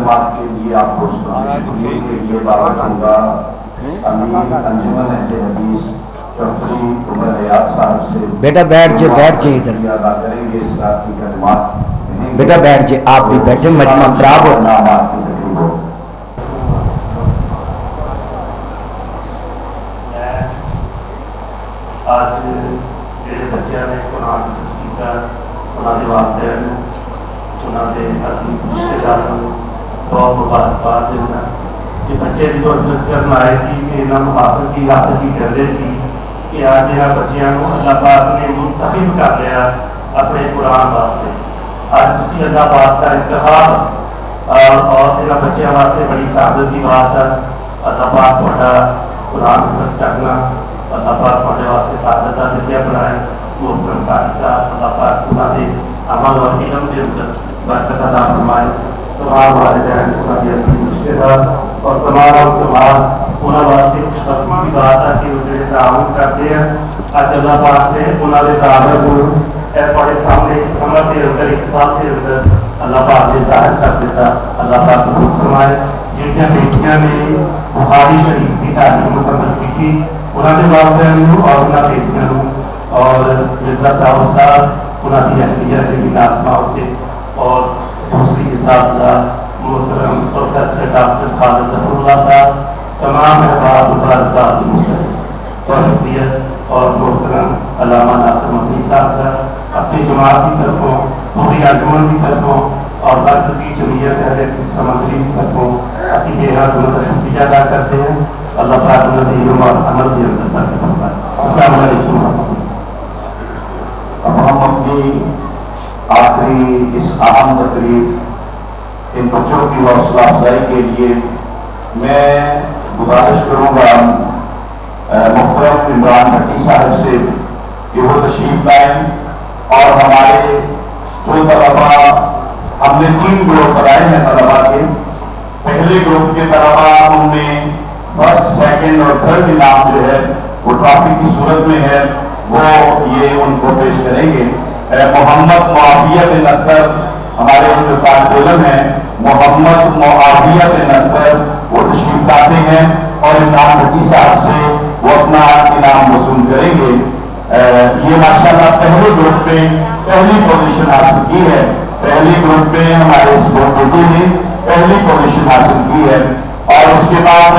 کلمات کے لیے آپ کو شکریہ کے لیے دعوت دوں گا امیر انجمن اہل حدیث چودھری عمر حیات صاحب سے بیٹا بیٹھ جائے ادھر ادا کریں گے اس رات کی کلمات بیٹا بیٹھ جائے آپ بھی بیٹھے مجمع خراب ہوتا آج جڑے بچیاں نے قرآن تسکین کا انہوں نے والدین انہوں نے عظیم رشتے داروں بہت مبارکباد دینا کہ بچے جو ادرس کرنا آئے سی کہ انہوں نے حافظ جی کرتے سی کہ آج یہاں بچیاں کو اللہ پاک نے منتخب کر لیا اپنے قرآن واسطے آج اسی اللہ پاک کا انتخاب اور یہاں بچیاں واسطے بڑی سعادت کی بات ہے اللہ پاک تھوڑا قرآن حفظ کرنا اللہ پاک تھوڑے واسطے سعادت کا ذریعہ بنائے محترم قاری صاحب اللہ پاک انہوں نے عمل اور علم کے اندر برکت عطا فرمائے تمام والدین انہوں نے اپنی رشتے دار اور تمام انہوں واسطے خوشخبری کی بات ہے کہ وہ جو تعاون کرتے ہیں آج اللہ پاک نے انہوں نے تعاون کو بڑے سامنے سمجھ کے اندر اقبال کے اندر اللہ پاک نے ظاہر کر دیتا اللہ پاک کو فرمائے جن بیٹیاں نے بخاری شریف کی تعلیم مکمل کی تھی انہوں نے والدین اور انہوں بیٹیاں اور مرزا صاحب انہوں کی اہلیہ جی ناظمہ ہوتے اور دوسری اساتذہ محترم پروفیسر ڈاکٹر خالد ظفر اللہ صاحب تمام احباب مبارکباد مشترک اور شکریہ اور محترم علامہ ناصر مدنی صاحب کا اپنی جماعت کی طرفوں پوری انجمن کی طرفوں اور مرکزی جمعیت اہل سمندری کی طرفوں اسی بے حد انہوں کا شکریہ ادا کرتے ہیں اللہ پاک انہوں نے علم اور عمل کے اندر برکت فرمائے السلام علیکم ورحمۃ اللہ اب ہم اپنی آخری اس اہم تقریب ان بچوں کی حوصلہ افزائی کے لیے میں گزارش کروں گا محترم عمران بھٹی صاحب سے کہ وہ تشریف لائیں اور ہمارے جو طلبا ہم نے 3 گروپ بنائے ہیں طلبا کے پہلے گروپ کے طلبا ان میں فرسٹ سیکنڈ اور تھرڈ انعام جو ہے وہ ٹرافی کی صورت میں ہے وہ یہ ان کو پیش کریں گے محمد معاویہ بن اختر ہمارے جو طالب علم ہیں محمد معاویہ بن اختر وہ تشریف لاتے ہیں اور عمران بھٹی صاحب سے وہ اپنا انعام وصول کریں گے یہ ماشاءاللہ پہلے گروپ میں پہلی پوزیشن حاصل کی ہے پہلے گروپ میں ہمارے اس بیٹے نے پہلی پوزیشن حاصل کی ہے اور اس کے بعد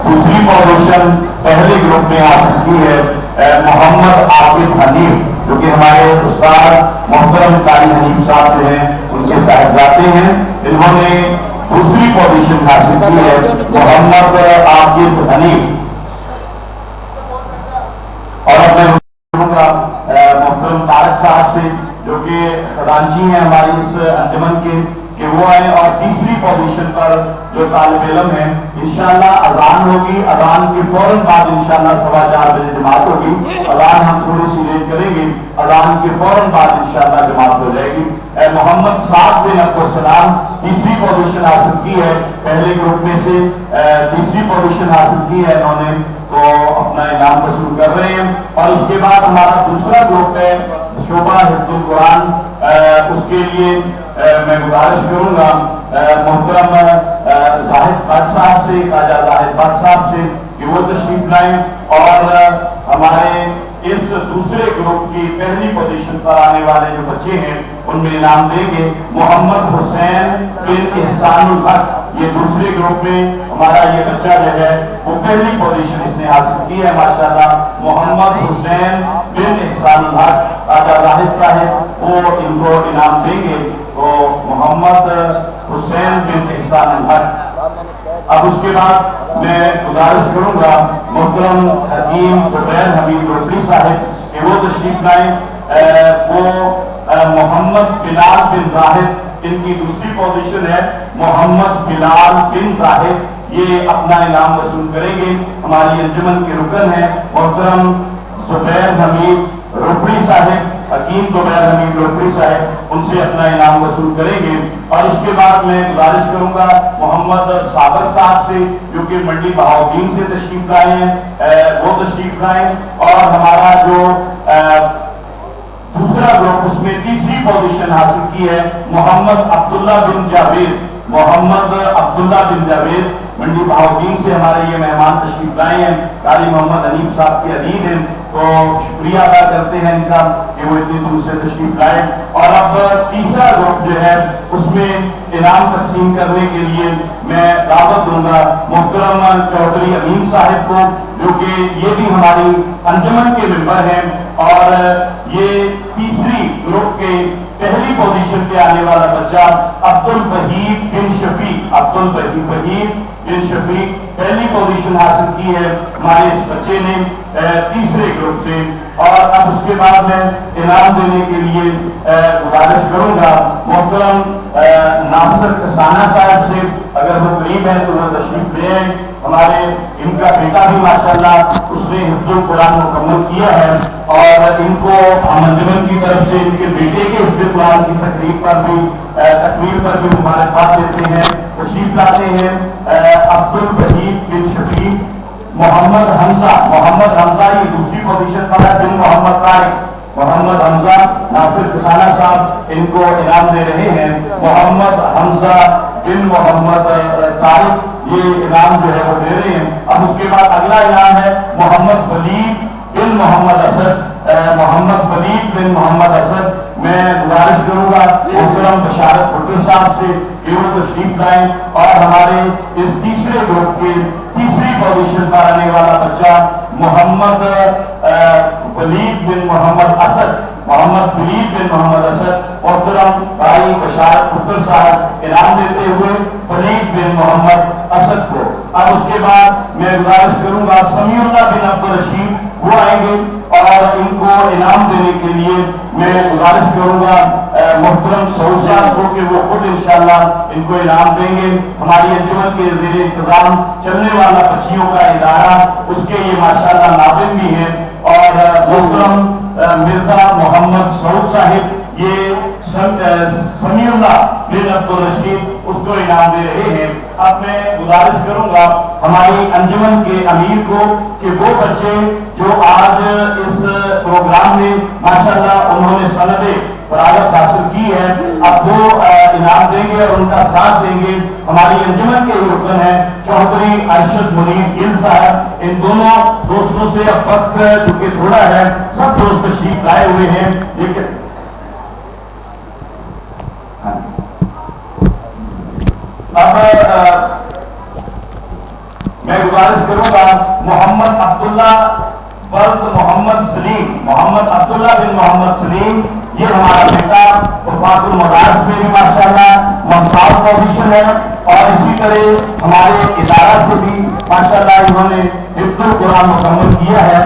دوسری پوزیشن پہلے گروپ میں حاصل کی ہے محمد عاقب حنیف جو کہ ہمارے استاد محترم قاری حنیف صاحب جو ہیں ان کے صاحبزادے ہیں انہوں نے دوسری پوزیشن حاصل کی ہے محمد عاقب حنیف اور میں محترم طارق صاحب سے جو کہ خزانچی ہیں ہماری اس انجمن کے کہ وہ آئیں اور تیسری پوزیشن پر جو طالب علم ہیں انشاءاللہ اذان ہوگی اذان کے فوراً بعد انشاءاللہ 4:15 بجے جماعت ہوگی اذان ہم تھوڑی سی لیٹ کریں گے اذان کے فوراً بعد انشاءاللہ جماعت ہو جائے گی محمد سعد بن عبدالسلام تیسری پوزیشن حاصل کی ہے پہلے گروپ میں سے تیسری پوزیشن حاصل کی ہے انہوں نے تو اپنا انعام وصول کر رہے ہیں اور اس کے بعد ہمارا دوسرا گروپ ہے شعبہ حفظ القرآن اس کے لیے میں گزارش کروں گا محترم زاہد بٹ صاحب سے خواجہ زاہد بٹ صاحب سے کہ وہ تشریف لائیں اور ہمارے اس دوسرے گروپ کی پہلی پوزیشن پر آنے والے جو بچے ہیں ان میں انعام دیں گے محمد حسین بن احسان الحق یہ دوسرے گروپ میں ہمارا یہ بچہ جو ہے وہ پہلی پوزیشن اس نے حاصل کی ہے ماشاءاللہ محمد حسین بن احسان الحق خواجہ زاہد صاحب وہ ان کو انعام دیں گے تو محمد حسین بن احسان الحق اب اس کے بعد میں گزارش کروں گا محترم حکیم زبیر حمید روپڑی صاحب کہ وہ تشریف لائیں وہ محمد بلال بن زاہد ان کی دوسری پوزیشن ہے محمد بلال بن زاہد یہ اپنا انعام وصول کریں گے ہماری انجمن کے رکن ہیں محترم زبیر حمید روپڑی صاحب حکیم زبیر حمید روپڑی صاحب ان سے اپنا انعام وصول کریں گے اور اس کے بعد میں گزارش کروں گا محمد صابر صاحب سے جو کہ منڈی بہاؤدین سے تشریف لائے ہیں وہ تشریف لائیں اور ہمارا جو دوسرا گروپ اس میں تیسری پوزیشن حاصل کی ہے محمد عبداللہ بن جاوید मोहम्मद अब्दुल्ला बिन जावेद मंडी बहाउद्दीन से हमारे ये मेहमान तशरीफ लाए हैं। कारी मोहम्मद हनीफ साहब के अदीद हैं, तो शुक्रिया अदा करते हैं इनका कि वो इतनी दूर से तशरीफ लाए। और अब तीसरा ग्रुप जो है उसमें इनाम तकसीम करने के लिए मैं दावत दूंगा मोहतरम चौधरी अमीन साहब को, जो कि ये भी हमारी अंजुमन के मेंबर हैं और ये तीसरी ग्रुप के पहली पोजीशन पे आने वाला बच्चा अब्दुल वहीद बिन शफीक, अब्दुल वहीद बिन शफीक पहली पोजीशन हासिल की है हमारे इस बच्चे ने तीसरे ग्रुप से। और अब उसके बाद मैं इनाम देने के लिए गुजारिश करूंगा मोहतरम नासिर कसाना साहब से, अगर वो करीब है तो वो तशरीफ ले आए। हमारे इनका बेटा भी माशाल्लाह उसने हिफ्जुल कुरान मुकम्मल किया है और इनको हम अंजुमन की तरफ से इनके बेटे के हिफ्जुल कुरान की तकरीर पर भी मुबारकबाद देते हैं। तशरीफ लाते हैं अब्दुल वहीद बिन शफीक, मोहम्मद हमजा ये दूसरी पोजीशन पर है, बिन मोहम्मद तारिक, मोहम्मद हमजा नासिर कसाना साहब इनको इनाम दे रहे हैं। मोहम्मद हमजा बिन मोहम्मद तारिक ये इनाम जो है वो दे रहे हैं। अब उसके बाद अगला इनाम है मोहम्मद वलीद बिन मोहम्मद असद, मोहम्मद वलीद बिन मोहम्मद असद। मैं गुजारिश करूंगा मोहतरम बशारत भुट्टो साहब से कि वो तशरीफ लाएं और हमारे इस तीसरे ग्रुप के तीसरी पोजीशन पर आने वाला बच्चा मोहम्मद वलीद बिन मोहम्मद असद, मोहम्मद वलीद बिन मोहम्मद असद मोहतरम भाई बशारत भुट्टो साहब इनाम देते हुए वलीद बिन मोहम्मद असद को। अब उसके बाद मैं गुजारिश करूंगा समीउल्लाह बिन अब्दुल रशीद वो आएंगे और इनको इनाम देने के लिए मैं गुजारिश करूंगा मोहतरम सऊद साहब को कि वो खुद इंशाअल्लाह इनको इनाम देंगे। हमारी अंजुमन के ज़ेरे इंतजाम चलने वाला बच्चियों का इदारा उसके ये माशाअल्लाह नाज़िम भी हैं और मोहतरम मिर्जा मोहम्मद सऊद साहिब ये समीउल्लाह बिन अब्दुल रशीद उसको इनाम दे रहे हैं। अब मैं गुजारिश करूंगा हमारी अंजुमन के अमीर को कि वो बच्चे जो आज इस प्रोग्राम में माशाअल्लाह उन्होंने सनदे फरागत हासिल की है, अब वो इनाम देंगे और उनका साथ देंगे। हमारी अंजुमन के रुकन है चौधरी अरशद मुनीर गिल साहब, इन दोनों दोस्तों से अब वक्त चूंकि थोड़ा है, सब दोस्त तशरीफ लाए हुए हैं, लेकिन अब मैं गुजारिश करूंगा मोहम्मद अब्दुल्ला बल्द मोहम्मद सलीम, मोहम्मद अब्दुल्ला बिन मोहम्मद सलीम ये हमारा बेटा वफाकुल मदारस में भी माशाअल्लाह मुमताज पोजीशन है और इसी तरह हमारे इदारा से भी माशाअल्लाह इन्होंने हिफ्जुल कुरान मुकम्मल किया है।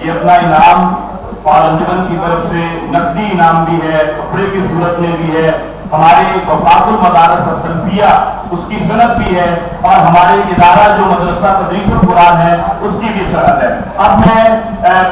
ये अपना इनाम और अंजुमन की तरफ से नकदी इनाम भी है, कपड़े की सूरत में भी है, हमारे वफाकुल मदारस सल्फिया उसकी सनद भी है और हमारे इदारा जो मदरसा तदरीसुल कुरान है उसकी भी सनद है। अब मैं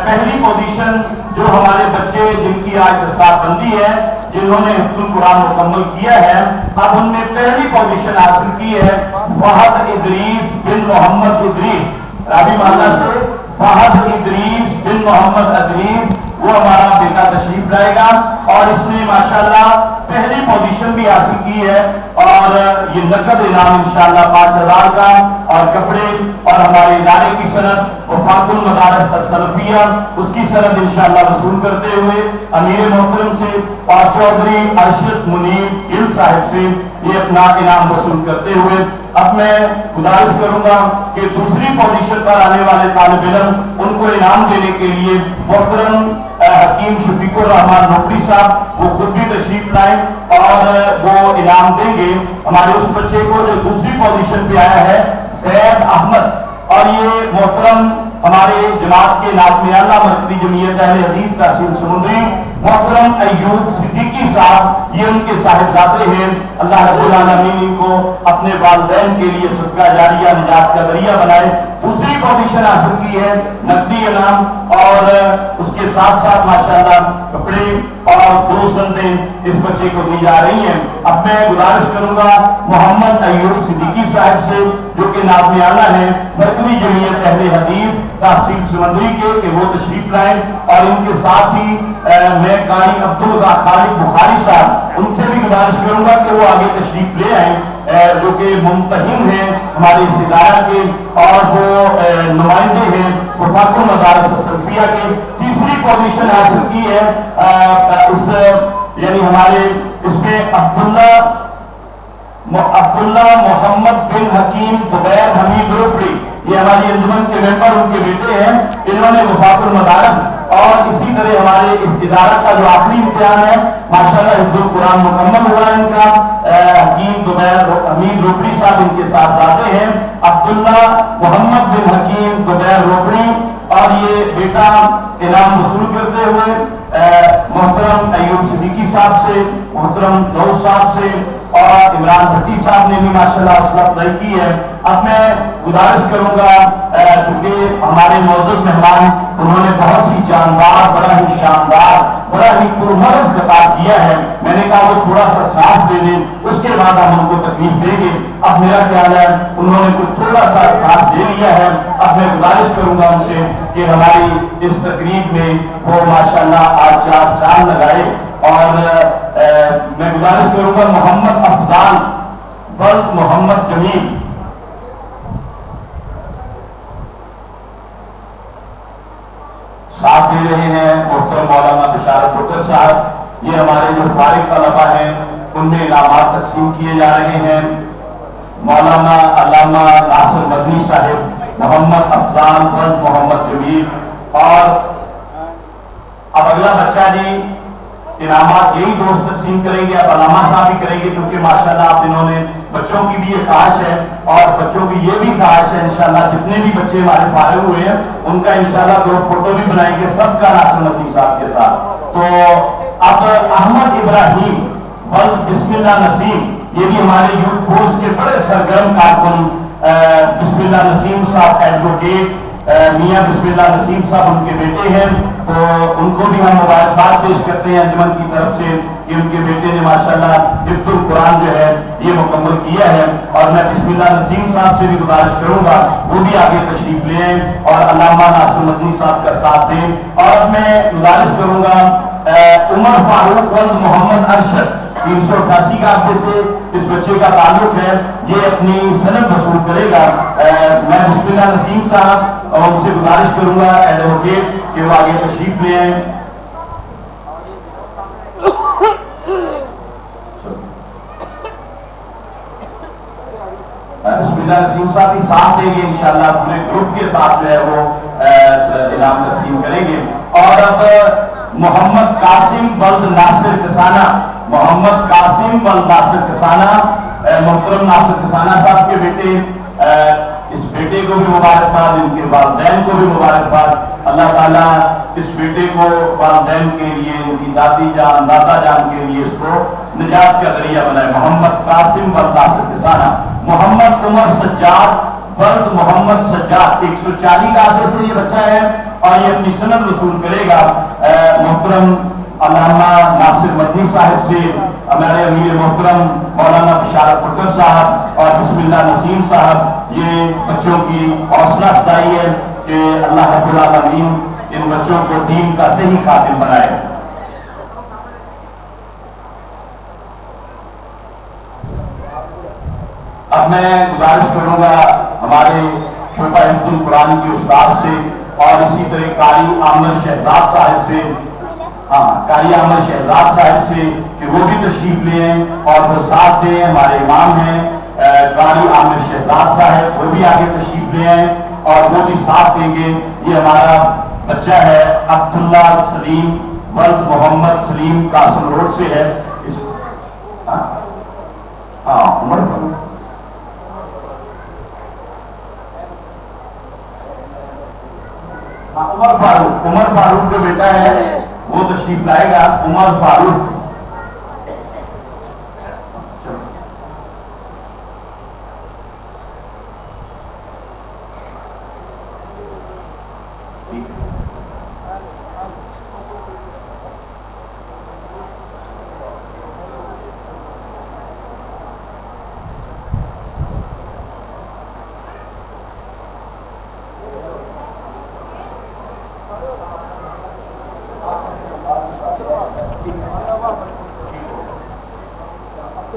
पहली पोजीशन जो हमारे बच्चे जिनकी आज दस्तारबंदी है, जिन्होंने हिफ्जुल कुरान मुकम्मल किया है, अब उनने पहली पोजीशन हासिल की है फहद इदरीस बिन मोहम्मद इदरीस रावी मोहल्ला से। फहद इदरीस बिन मोहम्मद इदरीस वो हमारा बेटा तशरीफ लाएगा और इसने माशाअल्लाह पहली पोजीशन भी हासिल की है और ये नकद इनाम इंशाअल्लाह 5000 का और कपड़े और हमारे इदारे की सनद वफाकुल मदारस सल्फिया उसकी सनद इंशाअल्लाह वसूल करते हुए अमीर मोहतरम से और चौधरी अरशद मुनीर गिल साहब से ये अपना इनाम वसूल करते हुए अब मैं गुजारिश करूंगा कि दूसरी पोजीशन पर आने वाले तालिब इल्म उनको इनाम देने के लिए मोहतरम हकीम शफीकुर रहमान नोकरी साहब वो खुद भी तशरीफ लाए और वो इनाम देंगे हमारे उस बच्चे को जो दूसरी पोजीशन पे आया है सैयद अहमद। और ये मोहतरम हमारे जमात के नाज़िम आला मरकज़ी जमीयत अहले हदीस तहसील समुंदरी मोहतरम अय्यूब सिद्दीकी साहब ये उनके साहिबजादे हैं। अल्लाह रब्बुल आलमीन इनको अपने वालिदैन के लिए सदका जारिया निजात का जरिया बनाए। दूसरी पोजीशन हासिल की है नकदी इनाम और उसके साथ साथ माशाअल्लाह कपड़े और 2 सनदें इस बच्चे को दी जा रही हैं। अब मैं गुजारिश करूंगा मोहम्मद अयूब सिद्दीकी साहब से, जो कि नाज़िम आला है मरकज़ी जमीयत अहले हदीस तहसील समंदरी के, कि वो तशरीफ लाएं। और इनके साथ ही मैं कारी अब्दुल खालिद बुखारी साहब, उनसे भी गुजारिश करूंगा कि वो आगे तशरीफ ले आए, जो कि मुमतहिन हैं हमारे इस इदारा के, और वो नुमाइंदे हैं वफाकुल मदारिस सल्फिया के। तीसरी पोजीशन हासिल की है उस यानी हमारे इसमें अब्दुल्ला मोहम्मद बिन हकीम जुबैर हमीद रोपड़ी, ये हमारी अंजुमन के मेंबर, उनके बेटे हैं। इन्होंने वफाकुल मदारिस और इसी तरह हमारे इस इदारा का जो आखिरी इम्तिहान है माशाअल्लाह हिफ्जुल कुरान मुकम्मल हुआ इनका। हकीम जुबैर हमीद रोपड़ी साहब इनके साथ जाते हैं, अब्दुल्ला मोहम्मद बिन हकीम जुबैर रोपड़ी, और ये बेटा इनाम वसूल करते हुए मोहतरम अयूब सिद्दीकी साहब से, मोहतरम दौद साहब से और इमरान भट्टी साहब ने भी माशाअल्लाह हौसला अफजाई की है। अब मैं गुजारिश करूंगा, चूंकि हमारे मौजूद मेहमान उन्होंने बहुत ही जानदार, बड़ा ही शानदार, बड़ा ही पुरमर्ज खिताब किया है, मैंने कहा वो थोड़ा सा सांस ले लें, उसके बाद हम उनको तकलीफ देंगे। अब मेरा ख्याल है उन्होंने कुछ थोड़ा सा सांस ले लिया है। अब मैं गुजारिश करूंगा उनसे कि हमारी इस तकरीब में वो माशाअल्लाह आज 4 चांद लगाए। और मैं गुजारिश करूंगा मोहम्मद अफजाल बल्द मोहम्मद जमील, साथ दे रहे हैं मोहतरम मौलाना बिशारत बुकर साहब। ये हमारे जो फारिग तलबा हैं उनमें इनामात तकसीम किए जा रहे हैं। मौलाना अल्लामा नासिर मदनी साहिब, मोहम्मद अफजाल बल्द मोहम्मद जमील। और अब अगला बच्चा जी इनामात यही दोस्त तकसीम करेंगे, अब अलामा साहब भी करेंगे, क्योंकि माशाल्लाह आप इन्होंने बच्चों की भी ये ख्वाहिश है और बच्चों की ये भी ख्वाहिश है इंशाल्लाह जितने भी बच्चे हमारे फारिग हुए हैं उनका इंशाल्लाह 2 फोटो भी बनाएंगे सबका नासिर मदनी साहब के साथ। तो अब अहमद इब्राहिम बल्द बिस्मिल्लाह नसीम, ये भी हमारे यूथ फोर्स के बड़े सरगर्म कारकुन बिस्मिल्लाह नसीम साहब एडवोकेट मियां बिस्मिल्लाह नसीम साहब उनके बेटे हैं। तो उनको भी हम मुबारकबाद पेश करते हैं अंजुमन की तरफ से कि उनके बेटे ने माशाअल्लाह हिफ्जुल कुरान जो है ये मुकम्मल किया है। और मैं बिस्मिल्लाह नसीम साहब से भी गुजारिश करूंगा वो भी आगे तशरीफ ले आए और अल्लामा नासिर मदनी साहब का साथ दें। और अब मैं गुजारिश करूंगा उमर फारूक वल्द मोहम्मद अरशद 388 का आपके से इस बच्चे का ताल्लुक है, ये अपनी सनद वसूल करेगा। मैं बिस्मिल्लाह नसीम साहब और उनसे गुजारिश करूंगा एडवोकेट कि वो आगे तशरीफ ले आए। बिस्मिल्लाह नसीम साहब भी साथ देंगे इंशाल्लाह, पूरे ग्रुप के साथ जो है वो इनाम तकसीम करेंगे। और अब मोहम्मद कासिम बल्द नासिर कसाना, मोहम्मद कासिम बल्द नासिर कसाना, मोहतरम नासिर कसाना साहब के बेटे, इस बेटे को भी मुबारकबाद, इनके वालिदैन को भी मुबारकबाद। अल्लाह ताला इस बेटे को वालिदैन के लिए, इनकी दादी जान दादा जान के लिए इसको निजात का जरिया बनाए। मोहम्मद कासिम बल्द नासिर कसाना। मोहम्मद उमर सज्जाद बल्द मोहम्मद सज्जाद 140 का आगे से ये बच्चा है और ये अपनी सनद वसूल करेगा मोहतरम अल्लामा नासिर मदनी साहिब से, हमारे अमीर मोहतरम मौलाना बिशारत बुकर साहब और बिस्मिल्लाह नसीम साहब। ये बच्चों की हौसला अफजाई है कि अल्लाह रब्बुल आलमीन इन बच्चों को दीन का सही खातिम बनाए। अब मैं गुजारिश करूंगा हमारे शोभा हिफ्जुल कुरान के उस्ताद से और इसी तरह कारी आमर शहजाद साहिब से, कारी आमर शहजाद साहिब से कि वो भी तशरीफ ले और वो साथ दें। हमारे इमाम हैं कारी आमर शहजाद साहिब, वो भी आगे तशरीफ ले आए और वो भी साथ देंगे। ये हमारा बच्चा है अब्दुल्ला सलीम वल्द मोहम्मद सलीम कासिम रोड से है। उमर उमर फारूक जो बेटा है वो तशरीफ लाएगा। उमर फारूक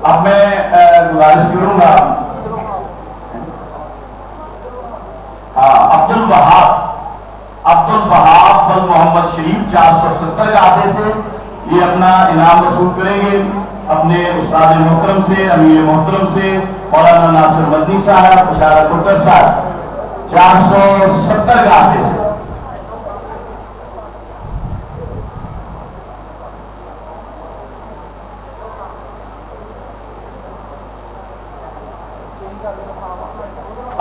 اب میں گزارش کروں گا عبد الوہاب بن محمد شریف 470 کا عہدے سے یہ اپنا انعام وصول کریں گے اپنے استاد محترم سے، امیر محترم سے مولانا ناصر مدنی صاحب، بشارت ڈاکٹر صاحب 470 کا عہدے سے۔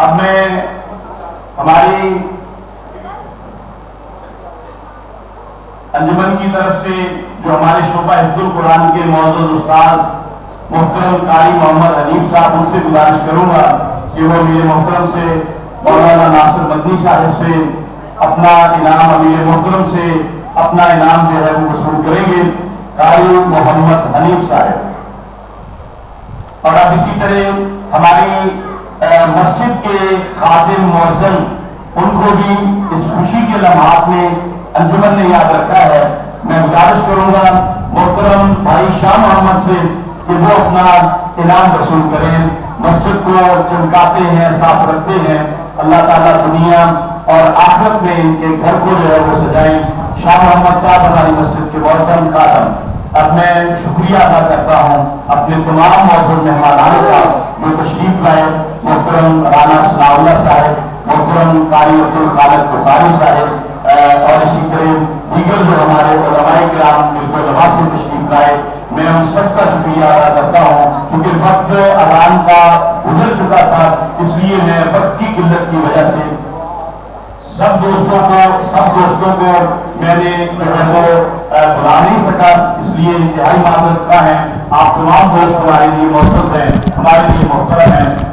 اب میں ہماری انجمن کی طرف سے جو ہمارے شعبہ حفظ القرآن کے معزز استاذ محترم قاری محمد حنیف صاحب، ان سے گزارش کروں گا کہ وہ امیر محترم سے مولانا ناصر مدنی صاحب سے اپنا انعام، امیر محترم سے اپنا انعام جو ہے وہ وصول کریں گے، قاری محمد حنیف صاحب۔ اور اب اسی طرح ہماری مسجد کے خادم معزز، ان کو بھی اس خوشی کے لمحات میں انجمن نے یاد رکھا ہے۔ میں گزارش کروں گا محترم بھائی شاہ محمد سے کہ وہ اپنا انعام وصول کریں۔ مسجد کو چمکاتے ہیں، صاف رکھتے ہیں، اللہ تعالیٰ دنیا اور آخرت میں ان کے گھر کو جو ہے وہ سجائیں۔ شاہ محمد صاحب ہماری مسجد کے محترم خادم۔ اب میں شکریہ ادا کرتا ہوں اپنے تمام معزز مہمانان کا جو تشریف لائے، محترم رانا ثناء اللہ صاحب، محترم قاری عبد الخالق بخاری صاحب، اور اسی طرح دیگر جو ہمارے علماء کرام علماء سے تشریف لائے، میں ان سب کا شکریہ ادا کرتا ہوں۔ چونکہ وقت اذان کا گزر چکا تھا، اس لیے میں وقت کی قلت کی وجہ سے سب دوستوں کو میں نے بلا نہیں سکا، اس لیے انتہائی معذرت خواہ ہیں۔ آپ تمام دوست ہمارے لیے معزز ہیں، ہمارے لیے محترم ہیں۔